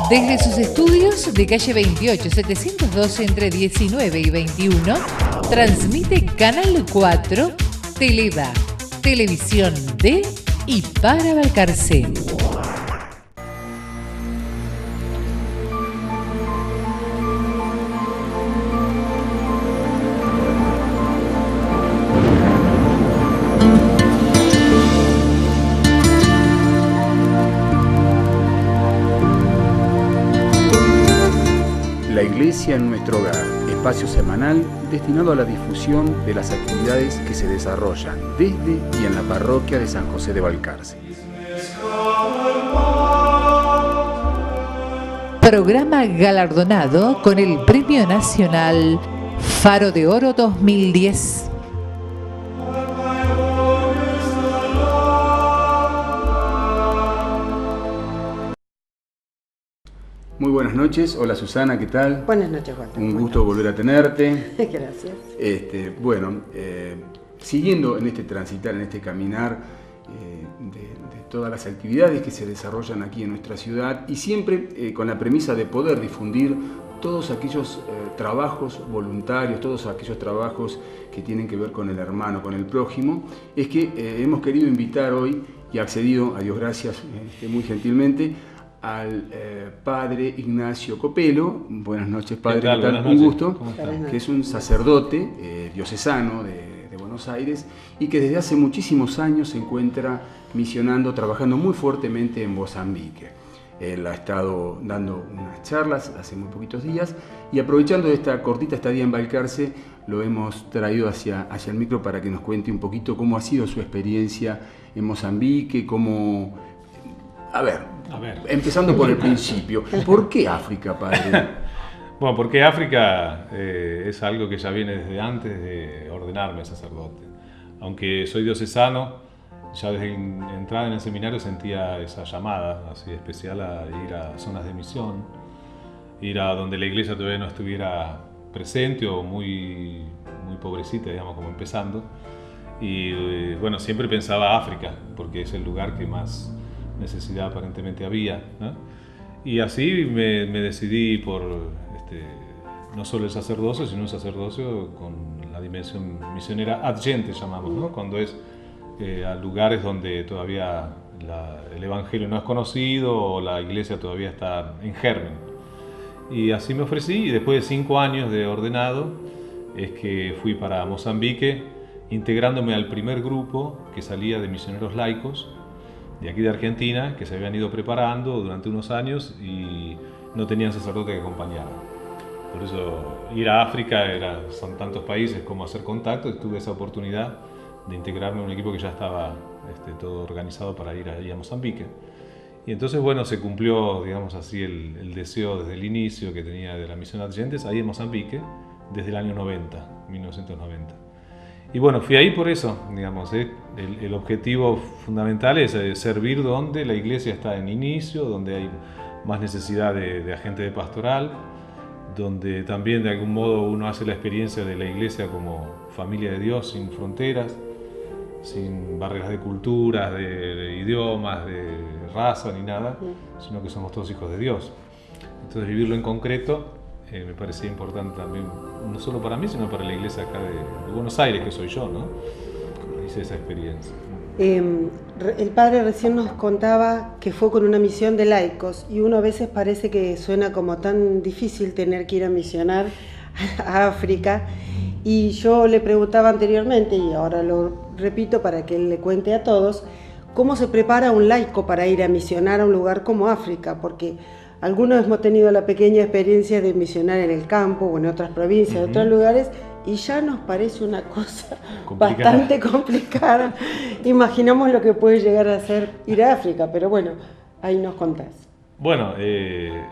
Desde sus estudios de calle 28, 712 entre 19 y 21, transmite Canal 4, Teleda, televisión de y para Balcarce. La Iglesia en nuestro hogar, espacio semanal destinado a la difusión de las actividades que se desarrollan desde y en la parroquia de San José de Balcarce. Programa galardonado con el Premio Nacional Faro de Oro 2010. Muy buenas noches, hola Susana, ¿qué tal? Buenas noches, Juan. Un gusto volver a tenerte. Gracias. Siguiendo en este transitar, en este caminar de todas las actividades que se desarrollan aquí en nuestra ciudad y siempre con la premisa de poder difundir todos aquellos trabajos voluntarios, todos aquellos trabajos que tienen que ver con el hermano, con el prójimo, es que hemos querido invitar hoy y accedido, a Dios gracias, muy gentilmente, al padre Ignacio Copelo. Buenas noches, padre. ¿Qué tal? ¿Qué tal? Buenas noches. Un gusto. ¿Cómo está? Que es un sacerdote diocesano de Buenos Aires y que desde hace muchísimos años se encuentra misionando, trabajando muy fuertemente en Mozambique. Él ha estado dando unas charlas hace muy poquitos días y aprovechando esta cortita estadía en Balcarce lo hemos traído hacia el micro para que nos cuente un poquito cómo ha sido su experiencia en Mozambique, cómo... A ver, empezando por el principio, ¿por qué África, padre? Bueno, porque África es algo que ya viene desde antes de ordenarme sacerdote. Aunque soy diocesano, ya desde entrada en el seminario sentía esa llamada así especial a ir a zonas de misión, ir a donde la iglesia todavía no estuviera presente o muy pobrecita, digamos, como empezando. Y bueno, siempre pensaba África, porque es el lugar que más necesidad aparentemente había, ¿no? Y así me decidí por no solo el sacerdocio, sino un sacerdocio con la dimensión misionera adyente, llamamos, ¿no? Cuando es a lugares donde todavía el evangelio no es conocido o la iglesia todavía está en germen. Y así me ofrecí, y después de 5 años de ordenado es que fui para Mozambique, integrándome al primer grupo que salía de misioneros laicos de aquí de Argentina, que se habían ido preparando durante unos años y no tenían sacerdote que acompañara. Por eso ir a África son tantos países como hacer contacto, y tuve esa oportunidad de integrarme a un equipo que ya estaba todo organizado para ir ahí a Mozambique. Y entonces, bueno, se cumplió, digamos así, el deseo desde el inicio que tenía de la misión Adyentes ahí en Mozambique, desde el año 1990. Y bueno, fui ahí por eso, digamos, el objetivo fundamental es servir donde la iglesia está en inicio, donde hay más necesidad de agente de pastoral, donde también de algún modo uno hace la experiencia de la iglesia como familia de Dios, sin fronteras, sin barreras de culturas, de idiomas, de raza ni nada, sino que somos todos hijos de Dios. Entonces vivirlo en concreto me parecía importante también, no solo para mí, sino para la iglesia acá de Buenos Aires, que soy yo, ¿no? Hice esa experiencia. El padre recién nos contaba que fue con una misión de laicos y uno a veces parece que suena como tan difícil tener que ir a misionar a África, y yo le preguntaba anteriormente y ahora lo repito para que él le cuente a todos cómo se prepara un laico para ir a misionar a un lugar como África, porque algunos hemos tenido la pequeña experiencia de misionar en el campo o en otras provincias, en otros lugares, y ya nos parece una cosa bastante complicada. Imaginamos lo que puede llegar a ser ir a África, pero bueno, ahí nos contás. Bueno,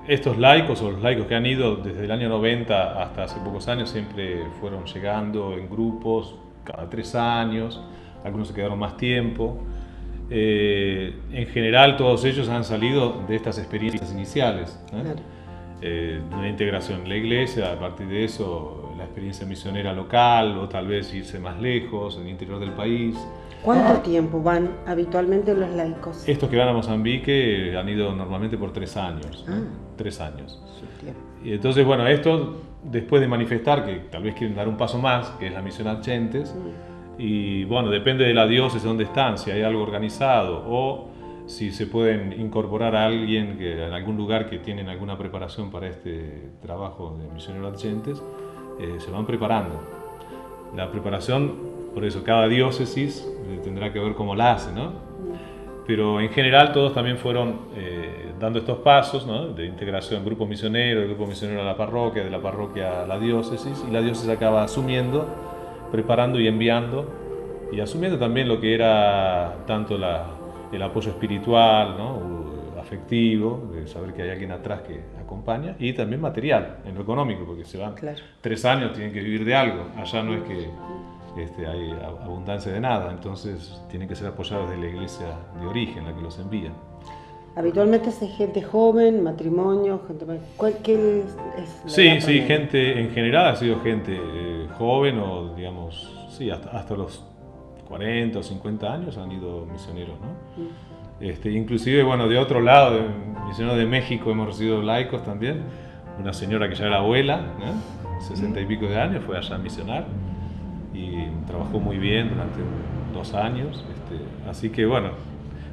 estos laicos o los laicos que han ido desde el año 90 hasta hace pocos años siempre fueron llegando en grupos cada 3 años, algunos se quedaron más tiempo. En general todos ellos han salido de estas experiencias iniciales, ¿eh? Claro. De una integración en la iglesia, a partir de eso la experiencia misionera local o tal vez irse más lejos, en el interior del país. ¿Cuánto tiempo van habitualmente los laicos? Estos que van a Mozambique han ido normalmente por 3 años, ¿no? 3 años. Bien. Y entonces, bueno, estos, después de manifestar que tal vez quieren dar un paso más, que es la misión Argentes, y bueno, depende de la diócesis donde están, si hay algo organizado o si se pueden incorporar a alguien que, en algún lugar que tienen alguna preparación para este trabajo de misionero Argentes, se van preparando. La preparación, por eso cada diócesis tendrá que ver cómo la hace, ¿no? Pero en general todos también fueron dando estos pasos, ¿no? De integración, grupo misionero, el grupo misionero a la parroquia, de la parroquia a la diócesis, y la diócesis acaba asumiendo, preparando y enviando, y asumiendo también lo que era tanto el apoyo espiritual, ¿no? Afectivo, de saber que hay alguien atrás que acompaña, y también material, en lo económico, porque se van 3 años, tienen que vivir de algo, allá no es que hay abundancia de nada, entonces tienen que ser apoyados desde la iglesia de origen, la que los envía. Habitualmente es gente joven, matrimonio, gente... ¿Qué es Sí, gente, en general ha sido gente joven o digamos, sí, hasta los 40 o 50 años han ido misioneros, ¿no? Inclusive, bueno, de otro lado, misioneros de México hemos recibido laicos también, una señora que ya era abuela, ¿no? 60 y pico de años, fue allá a misionar y trabajó muy bien durante 2 años, así que bueno,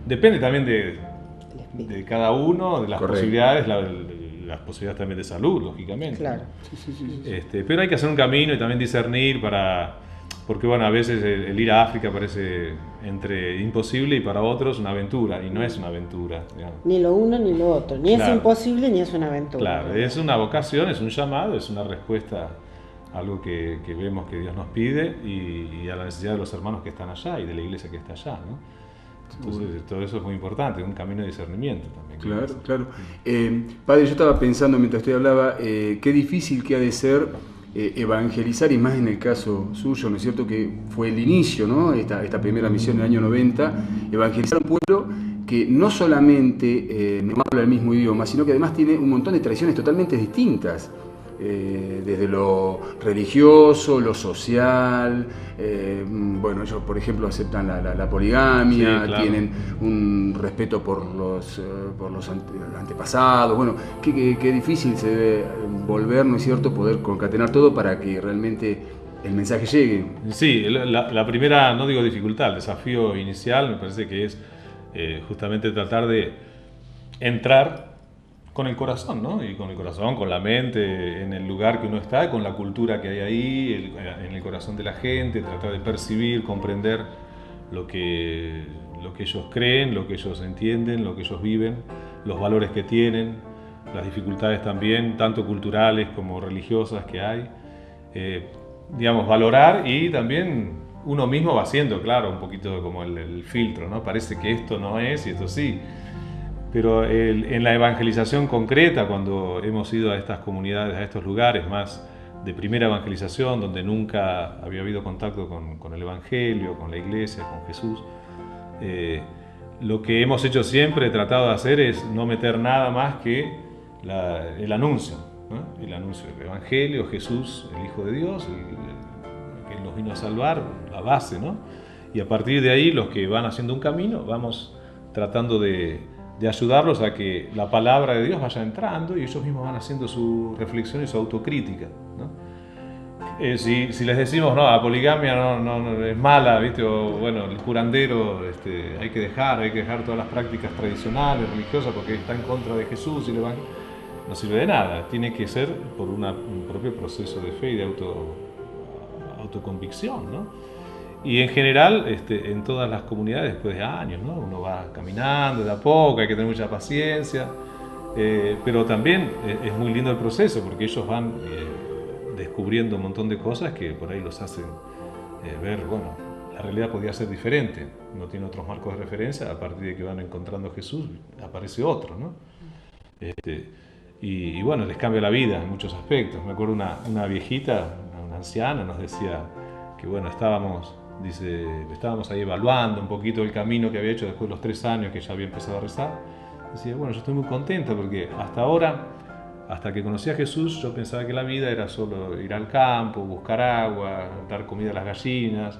depende también de cada uno, de las posibilidades, las posibilidades también de salud, lógicamente. Claro. Pero hay que hacer un camino y también discernir porque bueno, a veces el ir a África parece entre imposible y para otros una aventura, y no es una aventura, digamos. Ni lo uno ni lo otro, ni Claro. es imposible ni es una aventura. Claro, es una vocación, es un llamado, es una respuesta a algo que vemos que Dios nos pide y a la necesidad de los hermanos que están allá y de la iglesia que está allá, ¿no? Entonces, todo eso es muy importante, un camino de discernimiento también. Claro, claro. Padre, yo estaba pensando mientras usted hablaba, qué difícil que ha de ser evangelizar, y más en el caso suyo, ¿no es cierto?, que fue el inicio, ¿no?, esta primera misión en el año 90, evangelizar un pueblo que no solamente no habla el mismo idioma, sino que además tiene un montón de tradiciones totalmente distintas. Desde lo religioso, lo social, bueno, ellos por ejemplo aceptan la poligamia, sí, claro. Tienen un respeto por los antepasados, bueno, qué difícil se debe volver, ¿no es cierto?, poder concatenar todo para que realmente el mensaje llegue. Sí, la primera, no digo dificultad, el desafío inicial me parece que es justamente tratar de entrar con el corazón, ¿no? Y con el corazón, con la mente, en el lugar que uno está, con la cultura que hay ahí, en el corazón de la gente, tratar de percibir, comprender lo que ellos creen, lo que ellos entienden, lo que ellos viven, los valores que tienen, las dificultades también, tanto culturales como religiosas que hay. Digamos, valorar, y también uno mismo va haciendo, claro, un poquito como el filtro, ¿no? Parece que esto no es y esto sí. Pero en la evangelización concreta, cuando hemos ido a estas comunidades, a estos lugares más de primera evangelización, donde nunca había habido contacto con el Evangelio, con la iglesia, con Jesús, lo que hemos hecho siempre, he tratado de hacer, es no meter nada más que el anuncio, ¿no? El anuncio del Evangelio, Jesús, el Hijo de Dios, que Él nos vino a salvar, la base, ¿no? Y a partir de ahí, los que van haciendo un camino, vamos tratando de ayudarlos a que la palabra de Dios vaya entrando y ellos mismos van haciendo su reflexión y su autocrítica, ¿no? Si les decimos, no, la poligamia no es mala, ¿viste? O bueno, el curandero hay que dejar todas las prácticas tradicionales, religiosas, porque está en contra de Jesús y el Evangelio, no sirve de nada. Tiene que ser por un propio proceso de fe y de autoconvicción, ¿no? Y en general, en todas las comunidades, después de años, ¿no? Uno va caminando de a poco, hay que tener mucha paciencia, pero también es muy lindo el proceso, porque ellos van descubriendo un montón de cosas que por ahí los hacen ver, bueno, la realidad podría ser diferente, no tiene otros marcos de referencia, a partir de que van encontrando a Jesús, aparece otro, ¿no? Y bueno, les cambia la vida en muchos aspectos. Me acuerdo una viejita, una anciana, nos decía que bueno, estábamos ahí evaluando un poquito el camino que había hecho después de los 3 años que ya había empezado a rezar. Decía, bueno, yo estoy muy contenta porque hasta ahora hasta que conocí a Jesús, yo pensaba que la vida era solo ir al campo, buscar agua, dar comida a las gallinas,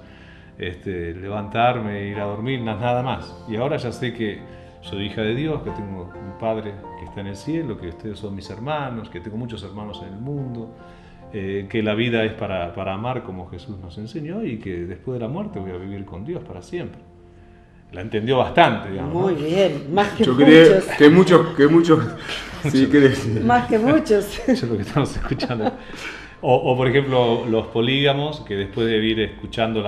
levantarme, ir a dormir, nada más. Y ahora ya sé que soy hija de Dios, que tengo un Padre que está en el cielo, que ustedes son mis hermanos, que tengo muchos hermanos en el mundo, que la vida es para amar como Jesús nos enseñó y que después de la muerte voy a vivir con Dios para siempre. La entendió bastante, digamos. Muy ¿no? bien, más que Yo muchos. creo que muchos, sí, Más que muchos. Eso es lo que estamos escuchando. O por ejemplo, los polígamos, que después de ir escuchando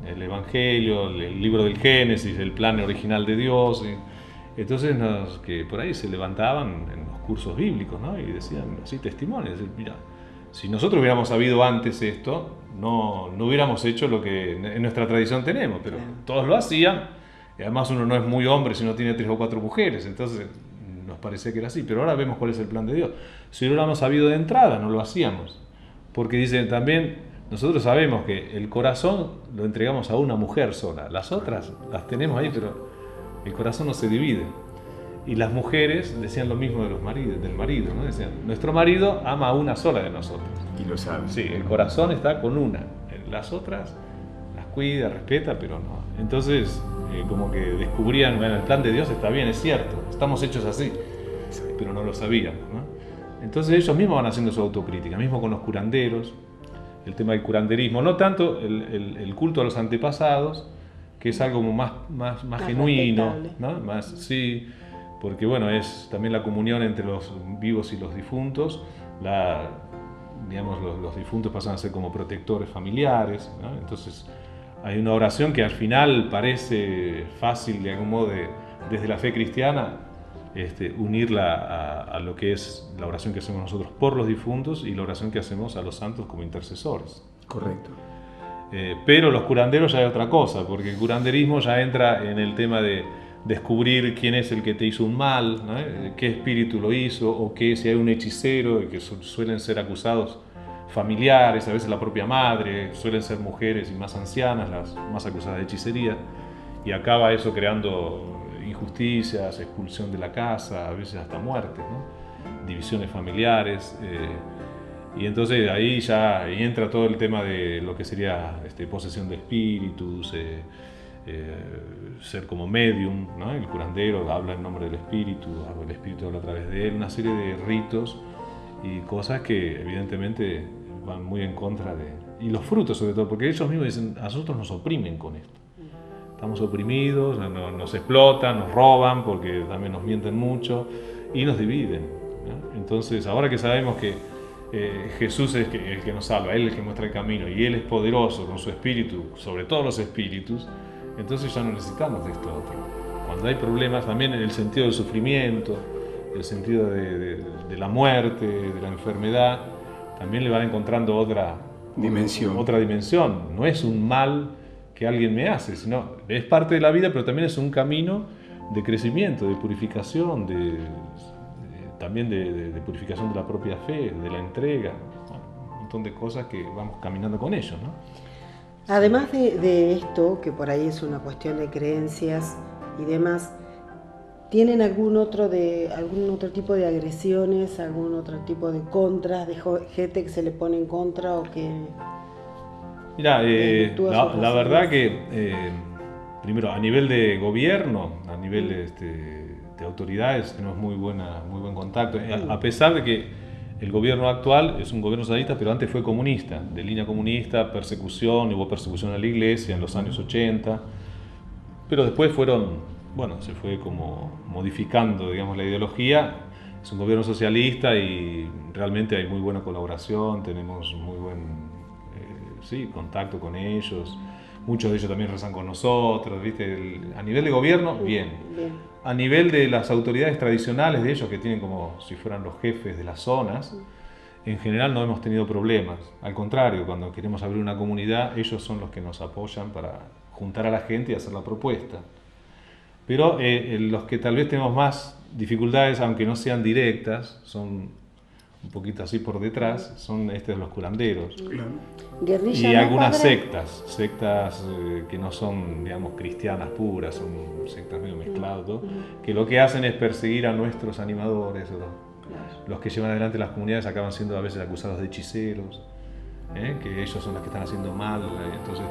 el Evangelio, el libro del Génesis, el plan original de Dios, entonces que por ahí se levantaban en los cursos bíblicos, ¿no? Y decían así testimonios. Mira, si nosotros hubiéramos sabido antes esto, no hubiéramos hecho lo que en nuestra tradición tenemos, pero todos lo hacían. Y además uno no es muy hombre si no tiene 3 o 4 mujeres, entonces nos parecía que era así, pero ahora vemos cuál es el plan de Dios. Si lo hubiéramos sabido de entrada, no lo hacíamos, porque dicen también, nosotros sabemos que el corazón lo entregamos a una mujer sola, las otras las tenemos ahí, pero el corazón no se divide. Y las mujeres decían lo mismo del marido, ¿no? Decían, nuestro marido ama a una sola de nosotros. y lo saben. Sí, el corazón está con una, las otras las cuida, respeta, pero no. Entonces, como que descubrían, bueno, el plan de Dios está bien, es cierto, estamos hechos así, pero no lo sabíamos, ¿no? Entonces ellos mismos van haciendo su autocrítica, mismo con los curanderos, el tema del curanderismo, no tanto el culto a los antepasados, que es algo más genuino, ¿no? Más, sí, porque bueno, es también la comunión entre los vivos y los difuntos, digamos, los difuntos pasan a ser como protectores familiares, ¿no? Entonces hay una oración que al final parece fácil de algún modo desde la fe cristiana unirla a lo que es la oración que hacemos nosotros por los difuntos y la oración que hacemos a los santos como intercesores. Correcto. Pero los curanderos ya es otra cosa, porque el curanderismo ya entra en el tema de descubrir quién es el que te hizo un mal, ¿no? Qué espíritu lo hizo, o si hay un hechicero, que suelen ser acusados familiares, a veces la propia madre, suelen ser mujeres y más ancianas las más acusadas de hechicería, y acaba eso creando injusticias, expulsión de la casa, a veces hasta muertes, ¿no? Divisiones familiares, y entonces ahí ya entra todo el tema de lo que sería posesión de espíritus, ser como medium, ¿no? El curandero habla en nombre del espíritu, el espíritu habla a través de él, una serie de ritos y cosas que evidentemente van muy en contra y los frutos sobre todo, porque ellos mismos dicen, a nosotros nos oprimen con esto, estamos oprimidos, nos explotan, nos roban porque también nos mienten mucho y nos dividen, ¿no? Entonces ahora que sabemos que Jesús es el que nos salva, Él es el que muestra el camino y Él es poderoso con su espíritu sobre todos los espíritus, entonces ya no necesitamos de esto otro. Cuando hay problemas también en el sentido del sufrimiento, el sentido de la muerte, de la enfermedad, también le van encontrando otra dimensión. No es un mal que alguien me hace, sino es parte de la vida, pero también es un camino de crecimiento, de purificación, también de purificación de la propia fe, de la entrega, bueno, un montón de cosas que vamos caminando con ellos, ¿no? Además de esto, que por ahí es una cuestión de creencias y demás, ¿tienen algún otro tipo de agresiones, algún otro tipo de contras, de gente que se le pone en contra o que... Mira, la verdad que primero a nivel de gobierno, a nivel de autoridades tenemos muy buen contacto, a pesar de que el gobierno actual es un gobierno socialista, pero antes fue comunista, de línea comunista, persecución, hubo persecución a la iglesia en los años 80, pero después se fue como modificando, digamos, la ideología. Es un gobierno socialista y realmente hay muy buena colaboración, tenemos muy buen contacto con ellos. Muchos de ellos también rezan con nosotros, ¿viste? A nivel de gobierno, bien. A nivel de las autoridades tradicionales de ellos, que tienen como si fueran los jefes de las zonas, en general no hemos tenido problemas. Al contrario, cuando queremos abrir una comunidad, ellos son los que nos apoyan para juntar a la gente y hacer la propuesta. Pero los que tal vez tenemos más dificultades, aunque no sean directas, son un poquito así por detrás, son los curanderos. ¿Guerrilla y no, algunas padre? sectas que no son, digamos, cristianas puras, son sectas medio mezcladas, ¿no? Que lo que hacen es perseguir a nuestros animadores, Los que llevan adelante las comunidades acaban siendo a veces acusados de hechiceros, que ellos son los que están haciendo mal, entonces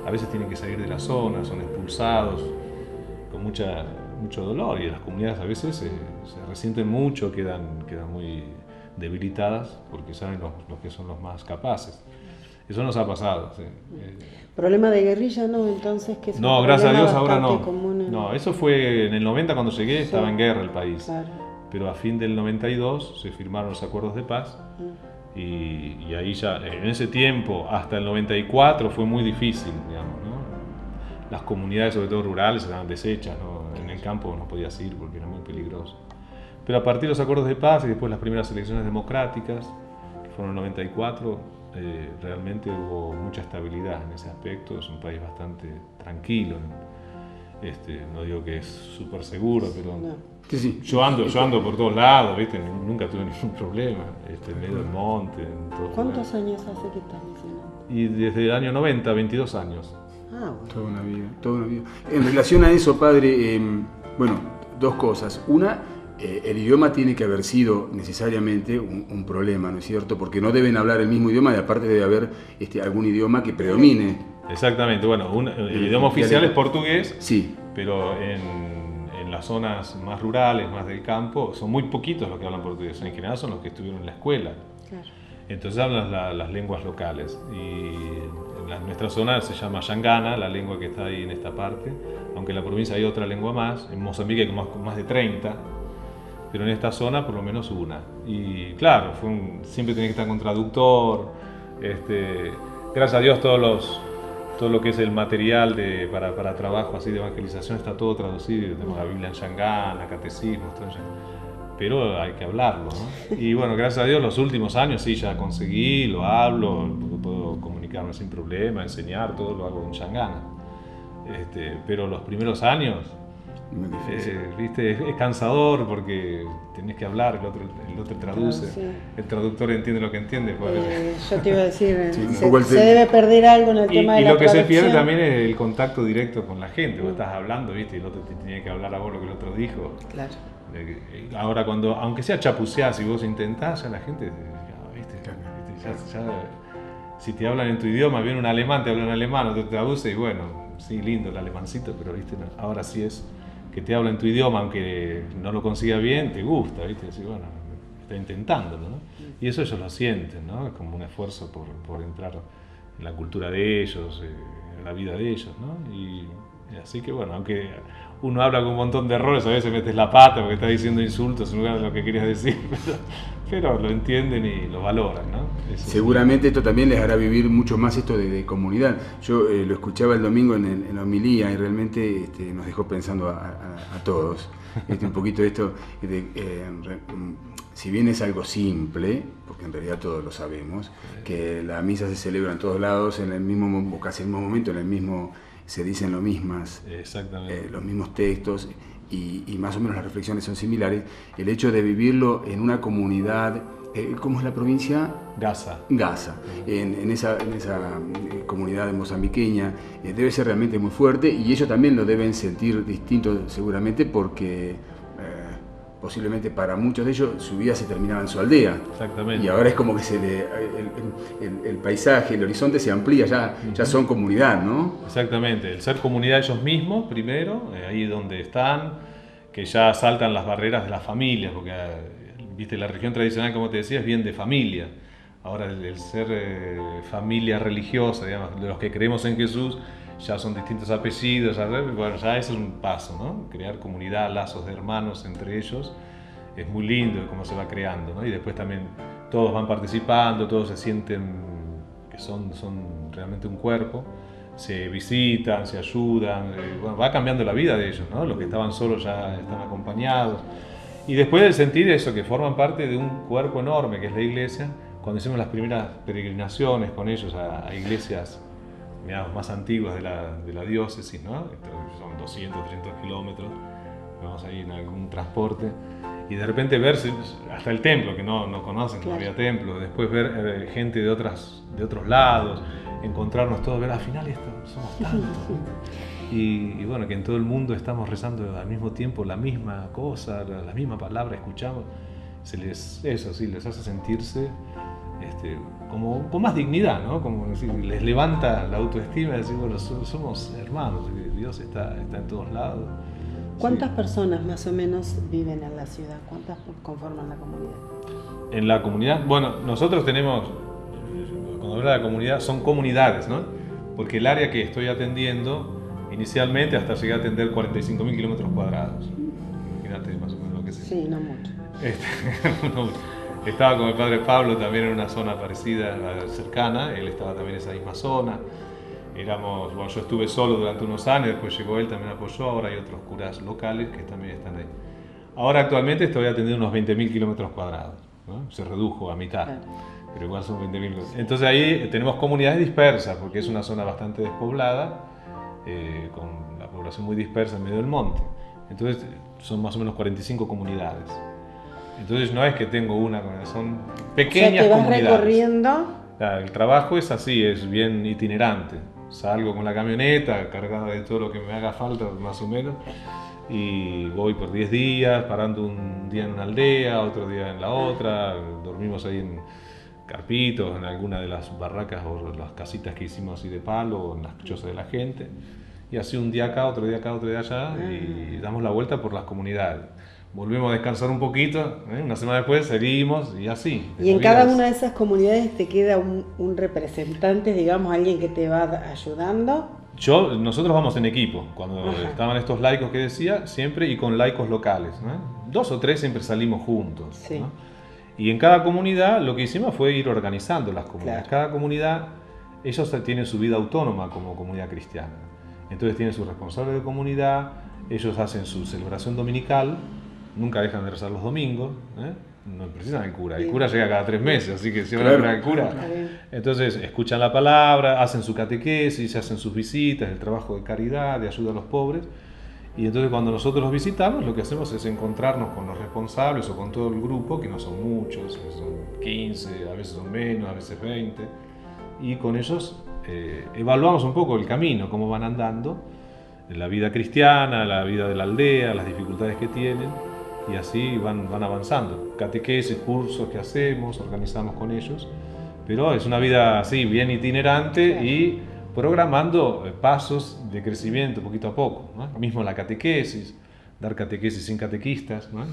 a veces tienen que salir de la zona, son expulsados con mucho dolor, y las comunidades a veces se resienten mucho, quedan muy debilitadas porque saben los que son los más capaces. Eso nos ha pasado. Sí. ¿Problema de guerrilla no? Entonces, que es no, gracias a Dios ahora no. Común No, eso fue en el 90 cuando llegué, estaba en guerra el país. Claro. Pero a fin del 92 se firmaron los acuerdos de paz y ahí ya, en ese tiempo, hasta el 94 fue muy difícil, digamos, ¿no? Las comunidades, sobre todo rurales, estaban deshechas, ¿no? En el campo no podías ir porque era muy peligroso. Pero a partir de los acuerdos de paz y después las primeras elecciones democráticas, que fueron en el 94, realmente hubo mucha estabilidad en ese aspecto. Es un país bastante tranquilo, no digo que es súper seguro, pero sí. Yo ando por todos lados, ¿viste? Nunca tuve ningún problema, en medio del monte, en todos ¿Cuántos lugares. años hace que estás misionando? Y desde el año 90, 22 años. Ah, bueno. Toda una vida. En relación a eso, padre, bueno, dos cosas. Una, el idioma tiene que haber sido necesariamente un problema, ¿no es cierto? Porque no deben hablar el mismo idioma y aparte debe haber algún idioma que predomine. Exactamente, bueno, el idioma oficial es portugués, sí, pero en las zonas más rurales, más del campo, son muy poquitos los que hablan portugués. En general son los que estuvieron en la escuela. Claro. Entonces hablan las lenguas locales. Y en nuestra zona se llama Xangana, la lengua que está ahí en esta parte, aunque en la provincia hay otra lengua más. En Mozambique hay más de 30. Pero en esta zona por lo menos una. Y claro, siempre tenía que estar con traductor. Gracias a Dios todo lo que es el material para trabajo así de evangelización está todo traducido. Tenemos la Biblia en Xangana, catecismos, todo eso. Pero hay que hablarlo, ¿no? Y bueno, gracias a Dios los últimos años sí ya conseguí, lo hablo, puedo comunicarme sin problema, enseñar, todo lo hago en Xangana. Pero los primeros años, viste, es cansador porque tenés que hablar, el otro traduce, sí. El traductor entiende lo que entiende. Yo te iba a decir, sí, se debe perder algo en el tema de la traducción. Y lo que se pierde también es el contacto directo con la gente. Vos estás hablando, viste, y el otro te tiene que hablar a vos lo que el otro dijo. Claro. Ahora aunque sea chapucear, si vos intentás, ya la gente, si te hablan en tu idioma, viene un alemán, te habla en alemán, o te traduce y bueno, sí, lindo el alemancito, pero viste, ahora sí es que te habla en tu idioma, aunque no lo consiga bien, te gusta, viste, así, bueno, está intentándolo, ¿no? Y eso ellos lo sienten, ¿no? Es como un esfuerzo por entrar en la cultura de ellos, en la vida de ellos, ¿no? Y así que bueno, aunque uno habla con un montón de errores, a veces metes la pata porque estás diciendo insultos en lugar de lo que querías decir, pero lo entienden y lo valoran, ¿no? Eso seguramente sí. Esto también les hará vivir mucho más esto de comunidad. Yo lo escuchaba el domingo en la homilía y realmente nos dejó pensando a todos. Un poquito esto si bien es algo simple, porque en realidad todos lo sabemos, que la misa se celebra en todos lados en el mismo, o casi en el mismo momento, se dicen los mismos textos y más o menos las reflexiones son similares. El hecho de vivirlo en una comunidad, ¿cómo es la provincia? Gaza. En esa comunidad mozambiqueña debe ser realmente muy fuerte y ellos también lo deben sentir distinto seguramente porque posiblemente para muchos de ellos su vida se terminaba en su aldea. Exactamente. Y ahora es como que el paisaje, el horizonte se amplía, ya son comunidad, ¿no? Exactamente, el ser comunidad ellos mismos primero, ahí donde están, que ya saltan las barreras de las familias, porque viste, la religión tradicional, como te decía, es bien de familia. Ahora el ser familia religiosa, digamos, de los que creemos en Jesús, ya son distintos apellidos, bueno, ya eso es un paso, ¿no? Crear comunidad, lazos de hermanos entre ellos, es muy lindo cómo se va creando, ¿no? Y después también todos van participando, todos se sienten que son realmente un cuerpo, se visitan, se ayudan, bueno, va cambiando la vida de ellos, ¿no? Los que estaban solos ya están acompañados. Y después de sentir eso, que forman parte de un cuerpo enorme que es la iglesia, cuando hicimos las primeras peregrinaciones con ellos a iglesias más antiguas de la diócesis, ¿no? Son 200, 300 kilómetros, vamos ahí en algún transporte, y de repente verse hasta el templo, que no conocen, claro. No había templo, después ver gente de otros lados, encontrarnos todos, ver al final somos tantos. Y bueno, que en todo el mundo estamos rezando al mismo tiempo la misma cosa, la misma palabra escuchamos, les hace sentirse como con más dignidad, ¿no? Como decir, les levanta la autoestima y decir, bueno, somos hermanos, Dios está en todos lados. ¿Cuántas personas más o menos viven en la ciudad? ¿Cuántas conforman la comunidad? En la comunidad, bueno, nosotros tenemos, cuando hablo de la comunidad, son comunidades, ¿no? Porque el área que estoy atendiendo, inicialmente hasta llegué a atender 45.000 kilómetros cuadrados. Imagínate más o menos lo que es eso. Sí, no mucho. No, estaba con el padre Pablo también en una zona parecida, cercana, él estaba también en esa misma zona. Bueno, yo estuve solo durante unos años, después llegó él, también apoyó, ahora hay otros curas locales que también están ahí. Ahora actualmente estoy atendiendo unos 20.000 kilómetros cuadrados, ¿no? Se redujo a mitad, claro, pero igual son 20.000. Entonces ahí tenemos comunidades dispersas, porque es una zona bastante despoblada, con la población muy dispersa en medio del monte. Entonces son más o menos 45 comunidades. Entonces no es que tengo una, son pequeñas comunidades. O sea, te vas recorriendo. El trabajo es así, es bien itinerante. Salgo con la camioneta cargada de todo lo que me haga falta, más o menos, y voy por 10 días, parando un día en una aldea, otro día en la otra. Dormimos ahí en carpitos, en alguna de las barracas o las casitas que hicimos así de palo, o en las chozas de la gente. Y así un día acá, otro día acá, otro día allá, y damos la vuelta por las comunidades. Volvemos a descansar un poquito, una semana después seguimos y así. Y en cada una de esas comunidades te queda un representante, digamos, alguien que te va ayudando. Nosotros vamos en equipo, cuando estaban estos laicos que decía, siempre y con laicos locales, ¿no? 2 o 3 siempre salimos juntos, sí, ¿no? Y en cada comunidad lo que hicimos fue ir organizando las comunidades. Claro. Cada comunidad, ellos tienen su vida autónoma como comunidad cristiana. Entonces tienen su responsable de comunidad, ellos hacen su celebración dominical, nunca dejan de rezar los domingos, no precisan el cura llega cada 3 meses, así que si van a ver al cura. Entonces escuchan la palabra, hacen su catequesis, hacen sus visitas, el trabajo de caridad, de ayuda a los pobres. Y entonces cuando nosotros los visitamos, lo que hacemos es encontrarnos con los responsables o con todo el grupo, que no son muchos, son 15, a veces son menos, a veces 20, y con ellos evaluamos un poco el camino, cómo van andando, la vida cristiana, la vida de la aldea, las dificultades que tienen, y así van avanzando. Catequesis, cursos que hacemos, organizamos con ellos, pero es una vida así, bien itinerante y programando pasos de crecimiento poquito a poco, ¿no? Mismo la catequesis, dar catequesis sin catequistas, ¿no?